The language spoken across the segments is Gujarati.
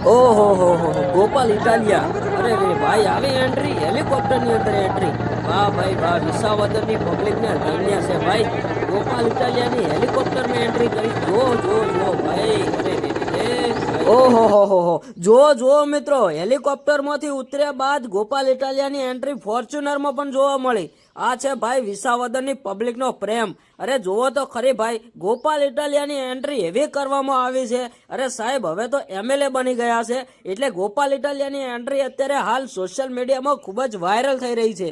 ઓહો ગોપાલ ઇટાલિયા, અરે રે ભાઈ આવી એન્ટ્રી હેલિકોપ્ટર ની અંદર એન્ટ્રી, વાહ ભાઈ વાહ, વિસાવદર ની પબ્લિક ને ધન્ય છે ભાઈ, ગોપાલ ઇટાલિયા ની હેલિકોપ્ટર માં એન્ટ્રી કરી, જો ભાઈ, અરે રે ભાઈ, ઓહો જો મિત્રો, હેલિકોપ્ટર માંથી ઉતર્યા બાદ ગોપાલ ઇટાલિયા ની એન્ટ્રી ફોર્ચ્યુનર માં પણ જોવા મળી. આ છે ભાઈ વિસાવદર ની પબ્લિક નો પ્રેમ. અરે જોવો તો ખરી ભાઈ, ગોપાલ ઇટાલિયા ની એન્ટ્રી એવી કરવામાં આવી છે. અરે સાહેબ હવે તો એમએલએ બની ગયા છે, એટલે ગોપાલ ઇટાલિયા ની એન્ટ્રી અત્યારે હાલ સોશિયલ મીડિયામાં ખૂબ જ વાયરલ થઈ રહી છે.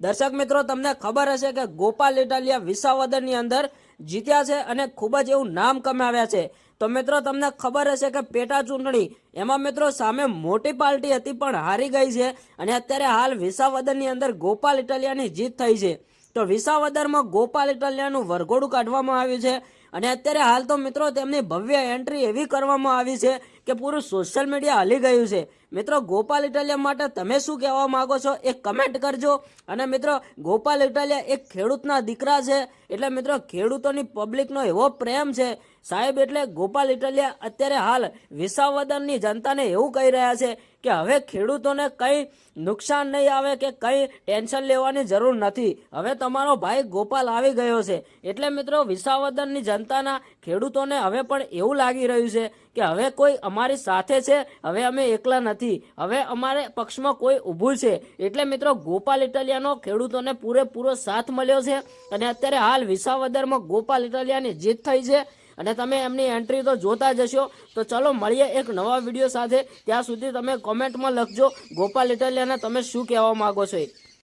દર્શક મિત્રો, તમને ખબર હશે કે ગોપાલ ઇટાલિયા વિસાવદર ની અંદર જીત્યા છે અને ખૂબ જ એવું નામ કમાવ્યા છે. તો મિત્રો તમને ખબર હશે કે પેટા ચૂંટણી એમાં મિત્રો સામે મોટી પાર્ટી હતી પણ હારી ગઈ છે, અને અત્યારે હાલ વિસાવદર ની અંદર ગોપાલ ઇટાલિયાની જીત થઈ છે. તો વિસાવદરમાં ગોપાલ ઇટાલિયાનું વરઘોડું કાઢવામાં આવ્યું છે, અને અત્યારે હાલ તો મિત્રો તેમની ભવ્ય એન્ટ્રી એવી કરવામાં આવી છે કે પૂરું સોશિયલ મીડિયા હલી ગયું છે. મિત્રો ગોપાલ ઇટાલિયા માટે તમે શું કહેવા માંગો છો એ કમેન્ટ કરજો. અને મિત્રો ગોપાલ ઇટાલિયા એક ખેડૂતના દીકરા છે, એટલે મિત્રો ખેડૂતોની પબ્લિકનો એવો પ્રેમ છે સાહેબ, એટલે ગોપાલ ઇટાલિયા અત્યારે હાલ વિસાવદરની જનતાને એવું કહી રહ્યા છે કે હવે ખેડૂતોને કંઈ નુકસાન નહીં આવે કે કંઈ ટેન્શન લેવાની જરૂર નથી, હવે તમારો ભાઈ ગોપાલ આવી ગયો છે. એટલે મિત્રો વિસાવદરની જનતાના ખેડૂતોને હવે પણ એવું લાગી રહ્યું છે કે હવે કોઈ અમારી સાથે છે, હવે અમે એકલા નથી, હવે અમારે પક્ષમાં કોઈ ઊભું છે. એટલે મિત્રો ગોપાલ ઇટાલિયાનો ખેડૂતોને પૂરેપૂરો સાથ મળ્યો છે, અને અત્યારે હાલ વિસાવદરમાં ગોપાલ ઇટાલિયાની જીત થઈ છે. અને તમે એમની એન્ટ્રી તો જોતા જશો. તો ચલો મળીએ એક નવા વિડીયો સાથે, ત્યાં સુધી તમે કોમેન્ટમાં લખજો ગોપાલ ઇટાલિયાને તમે શું કહેવા માંગો છો.